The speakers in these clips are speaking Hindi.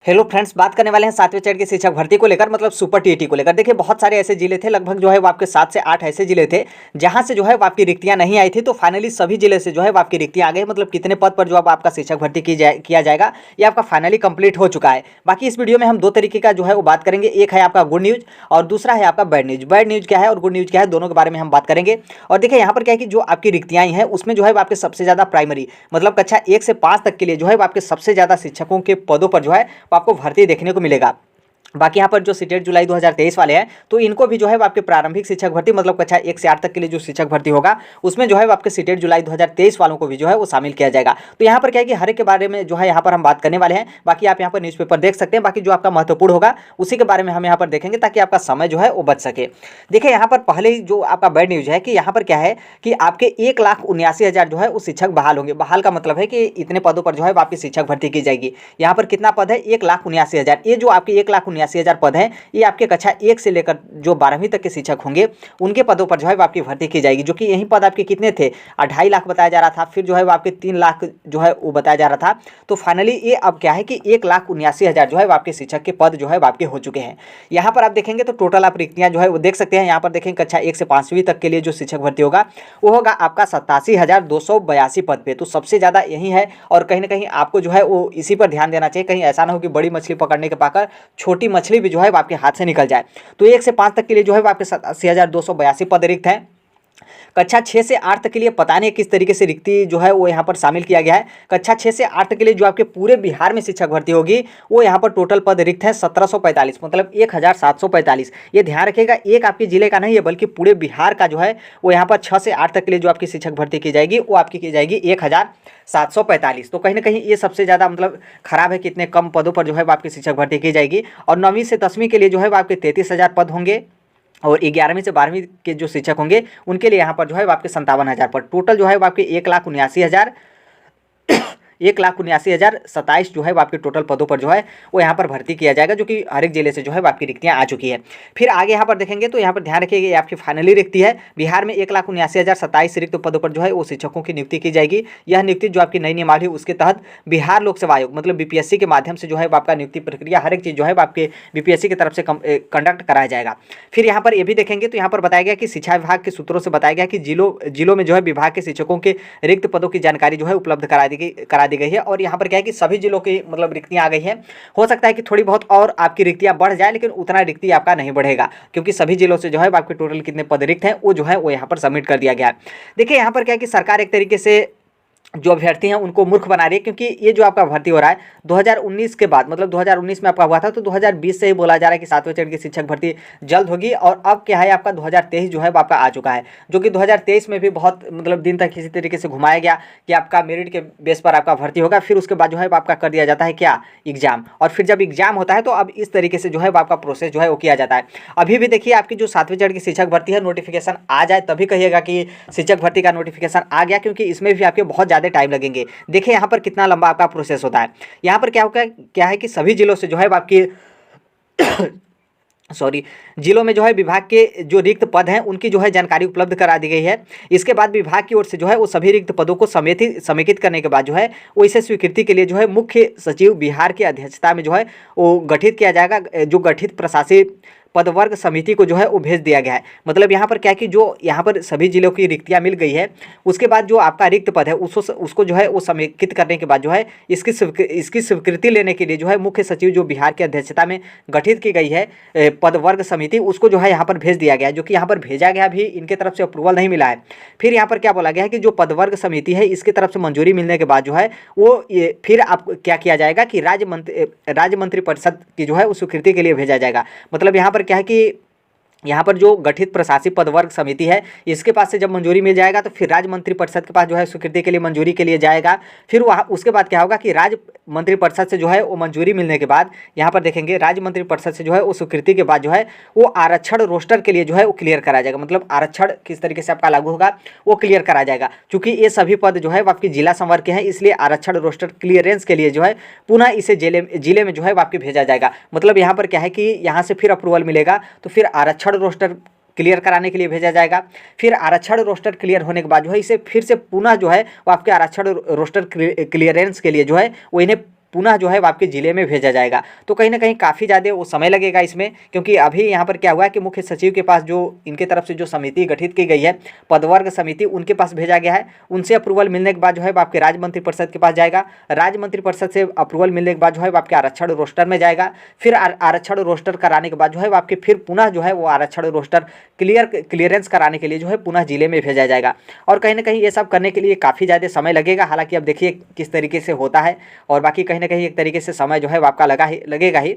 हेलो फ्रेंड्स, बात करने वाले हैं 7वें चरण की शिक्षक भर्ती को लेकर, मतलब सुपर टीईटी को लेकर। देखिए, बहुत सारे ऐसे जिले थे, लगभग जो है वो आपके 7 से 8 ऐसे जिले थे जहां से जो है वो आपकी रिक्तियां नहीं आई थी। तो फाइनली सभी जिले से जो है वो आपकी रिक्तियां आ गई। मतलब कितने पद पर जो अब आपका शिक्षक भर्ती किया जाएगा, ये आपका फाइनली कंप्लीट हो चुका है। बाकी इस वीडियो में हम दो तरीके का जो है वो बात करेंगे। एक है आपका गुड न्यूज और दूसरा है आपका बैड न्यूज। बैड न्यूज क्या है और गुड न्यूज क्या है, दोनों के बारे में हम बात करेंगे। और देखिए यहाँ पर क्या है कि जो आपकी रिक्तियां हैं उसमें जो है वो आपके सबसे ज्यादा प्राइमरी मतलब कक्षा 1 से 5 तक के लिए जो है वो आपके सबसे ज्यादा शिक्षकों के पदों पर जो है वो आपको भर्ती देखने को मिलेगा। बाकी यहाँ पर जो सीटेट जुलाई 2023 वाले हैं तो इनको भी जो है वो आपके प्रारंभिक शिक्षक भर्ती मतलब कक्षा 1 से 8 तक के लिए जो शिक्षक भर्ती होगा उसमें जो है वो आपके सीटेट जुलाई 2023 वालों को भी जो है वो शामिल किया जाएगा। तो यहाँ पर क्या है कि हर एक के बारे में जो है यहाँ पर हम बात करने वाले हैं। बाकी आप यहाँ पर न्यूज़पेपर देख सकते हैं। बाकी जो आपका महत्वपूर्ण होगा उसी के बारे में हम यहाँ पर देखेंगे ताकि आपका समय जो है वो बच सके। देखिए यहाँ पर पहले ही जो आपका बैड न्यूज है कि यहाँ पर क्या है कि आपके 1,79,000 जो है वो शिक्षक बहाल होंगे। बहाल का मतलब है कि इतने पदों पर जो है आपकी शिक्षक भर्ती की जाएगी। यहाँ पर कितना पद है, 1,79,000। ये जो आपके 1,79,000 पद हैं ये आपके कक्षा 1 से लेकर जो 12वीं तक के शिक्षक होंगे उनके पदों पर जो है आपकी भर्ती की जाएगी। जो कि यही पद आपके कितने थे, 2.5 लाख बताया जा रहा था, फिर जो है वो आपके 3 लाख जो है वो बताया जा रहा था। तो फाइनली ये अब क्या है कि 1,79,000 जो है वो आपके शिक्षक के पद जो है आपके हो चुके हैं। यहाँ पर आप देखेंगे तो टोटल आप रिक्तियाँ जो है वो देख सकते हैं। यहाँ पर देखेंगे कक्षा 1 से 5वीं तक के लिए जो शिक्षक भर्ती होगा वो होगा आपका 87,282 पद पे। तो सबसे ज़्यादा यही है और कहीं ना कहीं आपको जो है वो इसी पर ध्यान देना चाहिए। कहीं ऐसा ना हो कि बड़ी मछली पकड़ने के पाकर छोटी मछली भी जो है वो आपके हाथ से निकल जाए। तो 1 से 5 तक के लिए जो है वो आपके 87,282 पद रिक्त हैं। कक्षा 6 से 8 तक के लिए पता नहीं किस तरीके से रिक्ति जो है वो यहाँ पर शामिल किया गया है। कक्षा 6 से 8 तक के लिए जो आपके पूरे बिहार में शिक्षक भर्ती होगी वो यहाँ पर टोटल पद रिक्त है 1745 मतलब 1,745। ये ध्यान रखिएगा, एक आपके जिले का नहीं है बल्कि पूरे बिहार का जो है वो यहाँ पर 6 से 8 तक के लिए जो आपकी शिक्षक भर्ती की जाएगी वो आपकी की जाएगी 1,745। तो कहीं ना कहीं ये सबसे ज़्यादा मतलब खराब है कि इतने कम पदों पर जो है वो आपकी शिक्षक भर्ती की जाएगी। और 9वीं से 10वीं के लिए जो है वो आपके 33,000 पद होंगे और 11वीं से 12वीं के जो शिक्षक होंगे उनके लिए यहाँ पर जो है वो आपके 57,000 पर टोटल जो है वो आपके 1,79,027 जो है वो आपके टोटल पदों पर जो है वो यहाँ पर भर्ती किया जाएगा। जो कि हर एक जिले से जो है वो आपकी रिक्तियाँ आ चुकी है। फिर आगे यहाँ पर देखेंगे तो यहाँ पर ध्यान रखिएगा ये आपकी फाइनली रिक्ति है। बिहार में 1,79,027 रिक्त पदों पर जो है वो शिक्षकों की नियुक्ति की जाएगी। यह नियुक्ति जो आपकी नई नियमावली उसके तहत बिहार लोक सेवा आयोग मतलब बीपीएससी के माध्यम से जो है वो आपका नियुक्ति प्रक्रिया हर एक चीज़ जो है वो आपके बीपीएससी की तरफ से कंडक्ट कराया जाएगा। फिर यहाँ पर ये भी देखेंगे तो यहाँ पर बताया गया कि शिक्षा विभाग के सूत्रों से बताया गया कि जिलों में जो है विभाग के शिक्षकों के रिक्त पदों की जानकारी जो है उपलब्ध करा दी गई है। और यहाँ पर क्या है कि सभी जिलों की मतलब रिक्तियाँ आ गई हैं। हो सकता है कि थोड़ी बहुत और आपकी रिक्तियाँ बढ़ जाए लेकिन उतना रिक्ति आपका नहीं बढ़ेगा क्योंकि सभी जिलों से जो है आपके टोटल कितने पद रिक्त हैं वो जो है वो यहाँ पर सबमिट कर दिया गया है। देखिए यहाँ पर क्या है कि सरकार एक तरीके से जो अभ्यर्थी हैं उनको मूर्ख बना रही है क्योंकि ये जो आपका भर्ती हो रहा है 2019 के बाद मतलब 2019 में आपका हुआ था तो 2020 से ही बोला जा रहा है कि 7वें चरण की शिक्षक भर्ती जल्द होगी। और अब क्या है आपका 2023 जो है वो आपका आ चुका है। जो कि 2023 में भी बहुत मतलब दिन तक इसी तरीके से घुमाया गया कि आपका मेरिट के बेस पर आपका भर्ती होगा। फिर उसके बाद जो है वो आपका कर दिया जाता है क्या, एग्जाम। और फिर जब एग्जाम होता है तो अब इस तरीके से जो है वो आपका प्रोसेस जो है वो किया जाता है। अभी भी देखिए आपकी जो 7वें चरण की शिक्षक भर्ती है नोटिफिकेशन आ जाए तभी कहिएगा कि शिक्षक भर्ती का नोटिफिकेशन आ गया क्योंकि इसमें भी आपके बहुत ज़्यादा टाइम लगेंगे। देखिए यहाँ पर कितना लंबा आपका प्रोसेस होता है। यहाँ पर क्या है कि सभी जिलों से जो है आपकी जिलों में जो है विभाग के जो रिक्त पद हैं उनकी जो है जानकारी उपलब्ध करा दी गई है। इसके बाद विभाग की ओर से जो है वो सभी रिक्त पदों को समेकित करने के बाद जो है वो इसे स्वीकृति के लिए जो है मुख्य सचिव बिहार की अध्यक्षता में जो है वो गठित किया जाएगा। जो गठित प्रशासनिक पदवर्ग समिति को जो है वो भेज दिया गया है। मतलब यहाँ पर क्या है कि जो यहाँ पर सभी जिलों की रिक्तियाँ मिल गई है उसके बाद जो आपका रिक्त पद है उसको जो है वो समेकित करने के बाद जो है इसकी स्वीकृति लेने के लिए जो है मुख्य सचिव जो बिहार की अध्यक्षता में गठित की गई है पदवर्ग समिति उसको जो है यहाँ पर भेज दिया गया है। जो कि यहाँ पर भेजा गया भी इनके तरफ से अप्रूवल नहीं मिला है। फिर यहाँ पर क्या बोला गया है कि जो पदवर्ग समिति है इसकी तरफ से मंजूरी मिलने के बाद जो है वो फिर आप क्या किया जाएगा कि राज्य मंत्रिपरिषद की जो है उस स्वीकृति के लिए भेजा जाएगा। मतलब यहाँ पर क्या है कि यहाँ पर जो गठित प्रशासनिक पदवर्ग समिति है इसके पास से जब मंजूरी मिल जाएगा तो फिर राज्य मंत्रिपरिषद के पास जो है स्वीकृति के लिए मंजूरी के लिए जाएगा। फिर वहाँ उसके बाद क्या होगा कि राज्य मंत्रिपरिषद से जो है वो मंजूरी मिलने के बाद यहाँ पर देखेंगे राज्य मंत्रिपरिषद से जो है वो स्वीकृति के बाद जो है वो आरक्षण रोस्टर के लिए जो है वो क्लियर करा जाएगा। मतलब आरक्षण किस तरीके से आपका लागू होगा वो क्लियर करा जाएगा। चूँकि ये सभी पद जो है वो आपकी जिला संवर्ग के हैं इसलिए आरक्षण रोस्टर क्लियरेंस के लिए जो है पुनः इसे जिले में जो है वो आपके भेजा जाएगा। मतलब यहाँ पर क्या है कि यहाँ से फिर अप्रूवल मिलेगा तो फिर आरक्षण रोस्टर क्लियर कराने के लिए भेजा जाएगा। फिर आरक्षण रोस्टर क्लियर होने के बाद जो है इसे फिर से पुनः जो है वो आपके आरक्षण रोस्टर क्लियरेंस के लिए जो है वो इन्हें पुनः जो है वो आपके ज़िले में भेजा जाएगा। तो कहीं ना कहीं काफ़ी ज़्यादा वो समय लगेगा इसमें, क्योंकि अभी यहाँ पर क्या हुआ है कि मुख्य सचिव के पास जो इनके तरफ से जो समिति गठित की गई है, पदवर्ग समिति, उनके पास भेजा गया है। उनसे अप्रूवल मिलने के बाद जो है वो आपके राज्य मंत्रिपरिषद के पास जाएगा। राज्य मंत्रिपरिषद से अप्रूवल मिलने के बाद जो है वो आपके आरक्षण रोस्टर में जाएगा। फिर आरक्षण रोस्टर कराने के बाद जो है वो आपके फिर पुनः जो है वो आरक्षण रोस्टर क्लियरेंस कराने के लिए जो है पुनः जिले में भेजा जाएगा। और कहीं ना कहीं ये सब करने के लिए काफ़ी ज़्यादा समय लगेगा। हालांकि अब देखिए किस तरीके से होता है, और बाकी कहीं ना कहीं एक तरीके से समय जो है वो आपका लगेगा ही।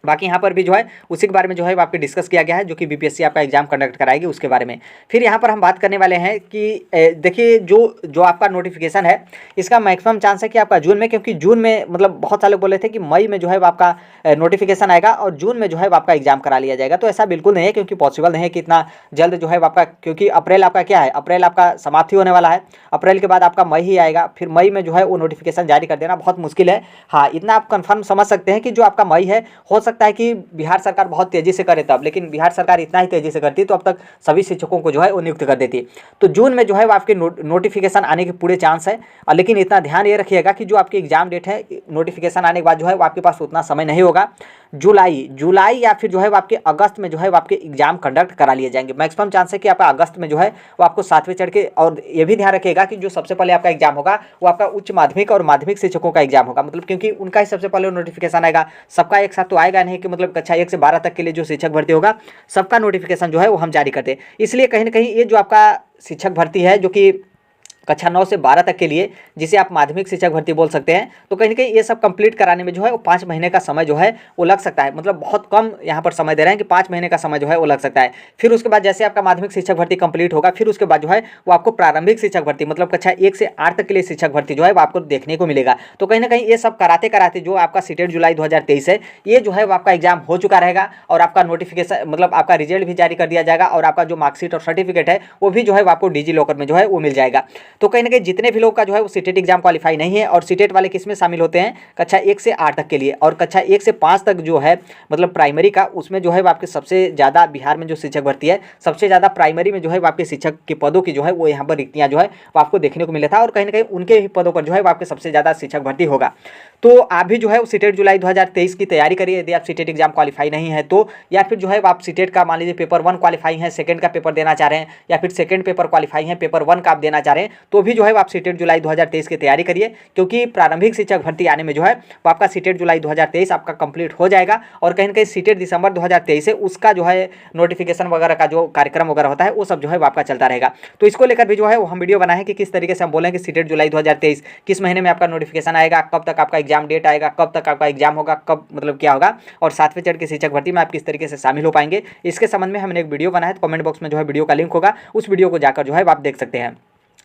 बाकी यहाँ पर भी जो है उसी के बारे में जो है वो आपके डिस्कस किया गया है, जो कि बीपीएससी आपका एग्जाम कंडक्ट कराएगी उसके बारे में। फिर यहाँ पर हम बात करने वाले हैं कि देखिए जो आपका नोटिफिकेशन है इसका मैक्सिमम चांस है कि आपका जून में, क्योंकि जून में मतलब बहुत सारे लोग बोले थे कि मई में जो है वो आपका नोटिफिकेशन आएगा और जून में जो है वो आपका एग्जाम करा लिया जाएगा। तो ऐसा बिल्कुल नहीं है, क्योंकि पॉसिबल नहीं है कि इतना जल्द जो है वो आपका, क्योंकि अप्रैल आपका क्या है, अप्रैल आपका समाप्ति होने वाला है। अप्रैल के बाद आपका मई ही आएगा, फिर मई में जो है वो नोटिफिकेशन जारी कर देना बहुत मुश्किल है। हाँ, इतना आप कन्फर्म समझ सकते हैं कि जो आपका मई है, हो सकता है कि बिहार सरकार बहुत तेजी से करे तब, लेकिन बिहार सरकार इतना ही तेजी से करती तो अब तक सभी शिक्षकों को जो है वो नियुक्त कर देती। तो जून में जो है वो आपके नोटिफिकेशन आने के पूरे चांस है। लेकिन इतना ध्यान ये रखिएगा कि जो आपकी एग्जाम डेट है, नोटिफिकेशन आने के बाद जो है वो आपके पास उतना समय नहीं होगा। जुलाई या फिर जो है वो आपके अगस्त में जो है वो आपके एग्जाम कंडक्ट करा लिए जाएंगे। मैक्सिमम चांस है कि आपका अगस्त में जो है वो आपको 7वें चढ़ के, और ये भी ध्यान रखिएगा कि जो सबसे पहले आपका एग्जाम होगा वो आपका उच्च माध्यमिक और माध्यमिक शिक्षकों का एग्जाम होगा। मतलब क्योंकि उनका ही सबसे पहले नोटिफिकेशन आएगा, सबका एक साथ तो आएगा नहीं कि मतलब कक्षा 1 से 12 तक के लिए जो शिक्षक भर्ती होगा सबका नोटिफिकेशन जो है वो हम जारी करते हैं। इसलिए कहीं ना कहीं ये जो आपका शिक्षक भर्ती है, जो कि कक्षा 9 से 12 तक के लिए, जिसे आप माध्यमिक शिक्षक भर्ती बोल सकते हैं, तो कहीं ना कहीं ये सब कंप्लीट कराने में जो है वो 5 महीने का समय जो है वो लग सकता है। मतलब बहुत कम यहाँ पर समय दे रहे हैं कि 5 महीने का समय जो है वो लग सकता है। फिर उसके बाद जैसे आपका माध्यमिक शिक्षक भर्ती कंप्लीट होगा, फिर उसके बाद जो है वो आपको प्रारंभिक शिक्षक भर्ती, मतलब कक्षा 1 से 8 तक के लिए शिक्षक भर्ती जो है वो आपको देखने को मिलेगा। तो कहीं ना कहीं ये सब कराते कराते जो आपका सीटेट जुलाई 2023 है, ये जो है वो आपका एग्जाम हो चुका रहेगा, और आपका नोटिफिकेशन मतलब आपका रिजल्ट भी जारी कर दिया जाएगा, और आपका जो मार्कशीट और सर्टिफिकेट है वो भी जो है वो आपको डिजी लॉकर में जो है वो मिल जाएगा। तो कहीं ना कहीं जितने भी लोग का जो है वो सीटेट एग्जाम क्वालिफाई नहीं है, और सीटेट वाले किस में शामिल होते हैं, कक्षा 1 से 8 तक के लिए, और कक्षा 1 से 5 तक जो है मतलब प्राइमरी का, उसमें जो है वो आपके सबसे ज़्यादा बिहार में जो शिक्षक भर्ती है, सबसे ज़्यादा प्राइमरी में जो है वो आपके शिक्षक के पदों की जो है वो यहाँ पर रिक्तियाँ जो है वो आपको देखने को मिला था, और कहीं ना कहीं उनके ही पदों पर जो है वो आपके सबसे ज़्यादा शिक्षक भर्ती होगा। तो आप भी जो है वो सीटेट जुलाई 2023 की तैयारी करिए, यदि आप सीटेट एग्जाम क्वालिफाई नहीं है तो, या फिर जो है आप सीटेट का मान लीजिए पेपर 1 क्वालिफाई है, सेकंड का पेपर देना चाह रहे हैं, या फिर सेकंड पेपर क्वालिफाई है, पेपर 1 का आप देना चाह रहे हैं, तो भी जो है आप सीटेट जुलाई 2023 की तैयारी करिए, क्योंकि प्रारंभिक शिक्षक भर्ती आने में जो है वो आपका सीटेट जुलाई 2023 आपका कंप्लीट हो जाएगा, और कहीं ना कहीं सीटेट दिसंबर 2023 से उसका जो है नोटिफिकेशन वगैरह का जो कार्यक्रम वगैरह होता है वो सब जो है वो आपका चलता रहेगा। तो इसको लेकर भी जो है वो हम वीडियो बनाए हैं कि किस तरीके से हम बोलें कि सीटेट जुलाई 2023 किस महीने में आपका नोटिफिकेशन आएगा, कब तक आपका एग्जाम डेट आएगा, कब तक आपका एग्जाम होगा, कब मतलब क्या होगा, और 7वें चरण की शिक्षक भर्ती में आप किस तरीके से शामिल हो पाएंगे, इसके संबंध में हमने एक वीडियो बनाया है। तो कमेंट बॉक्स में जो है वीडियो का लिंक होगा, उस वीडियो को जाकर जो है आप देख सकते हैं।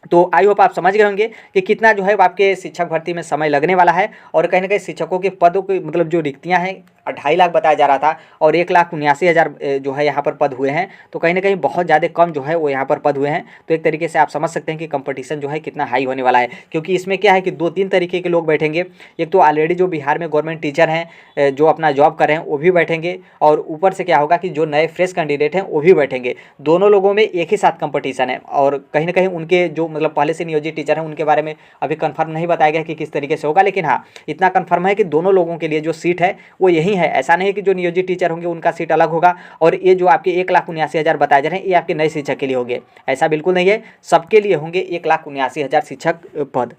तो आई होप आप समझ गए होंगे कि कितना जो है आपके शिक्षक भर्ती में समय लगने वाला है, और कहीं ना कहीं शिक्षकों के पदों की मतलब जो रिक्तियां हैं 2.5 लाख बताया जा रहा था, और 1,79,000 जो है यहाँ पर पद हुए हैं। तो कहीं ना कहीं बहुत ज़्यादा कम जो है वो यहाँ पर पद हुए हैं। तो एक तरीके से आप समझ सकते हैं कि कंपटीशन जो है कितना हाई होने वाला है, क्योंकि इसमें क्या है कि 2-3 तरीके के लोग बैठेंगे। एक तो ऑलरेडी जो बिहार में गवर्नमेंट टीचर हैं जो अपना जॉब कर रहे हैं वो भी बैठेंगे, और ऊपर से क्या होगा कि जो नए फ्रेश कैंडिडेट हैं वो भी बैठेंगे। दोनों लोगों में एक ही साथ कंपटीशन है, और कहीं ना कहीं उनके जो मतलब पहले से नियोजित टीचर हैं उनके बारे में अभी कंफर्म नहीं बताया गया कि किस तरीके से होगा, लेकिन हाँ इतना कंफर्म है कि दोनों लोगों के लिए जो सीट है वो यही है। ऐसा नहीं है कि जो नियोजित टीचर होंगे उनका सीट अलग होगा, और ये जो आपके 1,79,000 बताए जा रहे हैं ये आपके नए शिक्षक के लिए होंगे, ऐसा बिल्कुल नहीं है। सबके लिए होंगे 1,79,000 शिक्षक पद।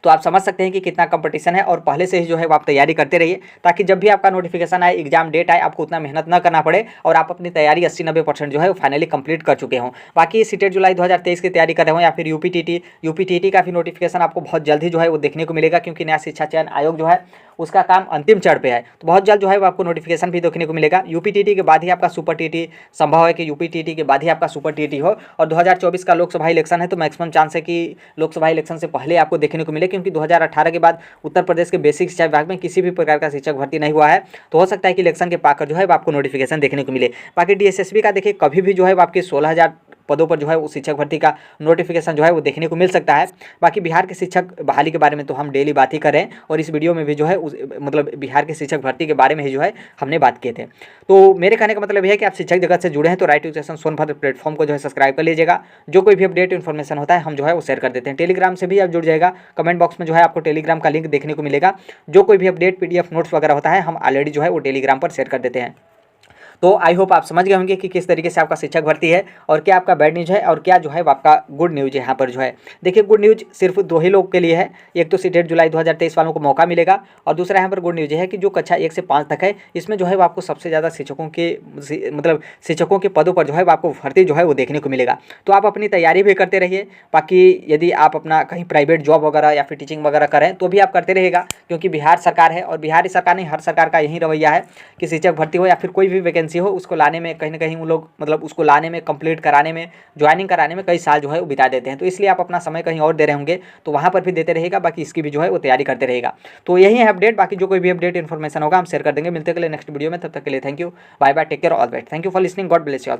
तो आप समझ सकते हैं कि कितना कंपटीशन है, और पहले से ही जो है वो आप तैयारी करते रहिए, ताकि जब भी आपका नोटिफिकेशन आए, एग्जाम डेट आए, आपको उतना मेहनत न करना पड़े, और आप अपनी तैयारी 80-90% जो है वो फाइनली कंप्लीट कर चुके हों। बाकी सीटेट जुलाई 2023 की तैयारी कर रहे हो, या फिर यूपीटीटी का भी नोटिफिकेशन आपको बहुत जल्द ही जो है वो देखने को मिलेगा, क्योंकि नया शिक्षा चयन आयोग जो है उसका काम अंतिम चरण पे है। तो बहुत जल्द जो है वो आपको नोटिफिकेशन भी देखने को मिलेगा। यूपीटीटी के बाद ही आपका सुपर टीटी संभव है कि यूपीटीटी के बाद ही आपका सुपर टीटी हो, और 2024 का लोकसभा इलेक्शन है, तो मैक्सिमम चांस है कि लोकसभा इलेक्शन से पहले आपको देखने को मिले, क्योंकि 2018 के बाद उत्तर प्रदेश के बेसिक शिक्षा विभाग में किसी भी प्रकार का शिक्षक भर्ती नहीं हुआ है। तो हो सकता है कि इलेक्शन के पाकर जो है वो आपको नोटिफिकेशन देखने को मिले। बाकी डीएसएसबी का देखिए कभी भी जो है वो आपके 16,000 पदों पर जो है वो शिक्षक भर्ती का नोटिफिकेशन जो है वो देखने को मिल सकता है। बाकी बिहार के शिक्षक बहाली के बारे में तो हम डेली बात ही कर रहे हैं और इस वीडियो में भी जो है मतलब बिहार के शिक्षक भर्ती के बारे में ही जो है हमने बात किए थे। तो मेरे कहने का मतलब यह है कि आप शिक्षक जगत से जुड़े हैं तो राइट एजुकेशन सोनभद्र प्लेटफॉर्म को जो है सब्सक्राइब कर लीजिएगा। जो कोई भी अपडेट इन्फॉर्मेशन होता है हम जो है वो शेयर कर देते हैं। टेलीग्राम से भी आप जुड़ जाएगा, कमेंट बॉक्स में जो है आपको टेलीग्राम का लिंक देखने को मिलेगा। जो कोई भी अपडेट PDF नोट्स वगैरह होता है हम ऑलरेडी जो है वो टेलीग्राम पर शेयर कर देते हैं। तो आई होप आप समझ गए होंगे कि किस तरीके से आपका शिक्षक भर्ती है और क्या आपका बैड न्यूज़ है और क्या जो है आपका गुड न्यूज़ है। यहाँ पर जो है देखिए गुड न्यूज़ सिर्फ 2 ही लोग के लिए है। एक तो सीटेट जुलाई 2023 वालों को मौका मिलेगा और दूसरा यहाँ पर गुड न्यूज़ है कि जो कक्षा 1 से 5 तक है इसमें जो है आपको सबसे ज़्यादा शिक्षकों के मतलब शिक्षकों के पदों पर जो है आपको भर्ती जो है वो देखने को मिलेगा। तो आप अपनी तैयारी भी करते रहिए। बाकी यदि आप अपना कहीं प्राइवेट जॉब वगैरह या फिर टीचिंग वगैरह करें तो भी आप करते रहिएगा, क्योंकि बिहार सरकार है और बिहार सरकार नहीं हर सरकार का यही रवैया है कि शिक्षक भर्ती हो या फिर कोई भी वैकेंसी हो उसको लाने में कहीं ना कहीं वो लोग मतलब उसको लाने में, कंप्लीट कराने में, ज्वाइनिंग कराने में कई साल जो है वो बिता देते हैं। तो इसलिए आप अपना समय कहीं और दे रहे होंगे तो वहाँ पर भी देते रहेगा, बाकी इसकी भी जो है वो तैयारी करते रहेगा। तो यही है अपडेट। बाकी जो कोई भी अपडेट इन्फॉर्मेशन होगा हम शेयर कर देंगे। मिलते हैं नेक्स्ट वीडियो में, तब तक के लिए thank you, bye bye, take care, all best. Thank you for listening, God bless you all.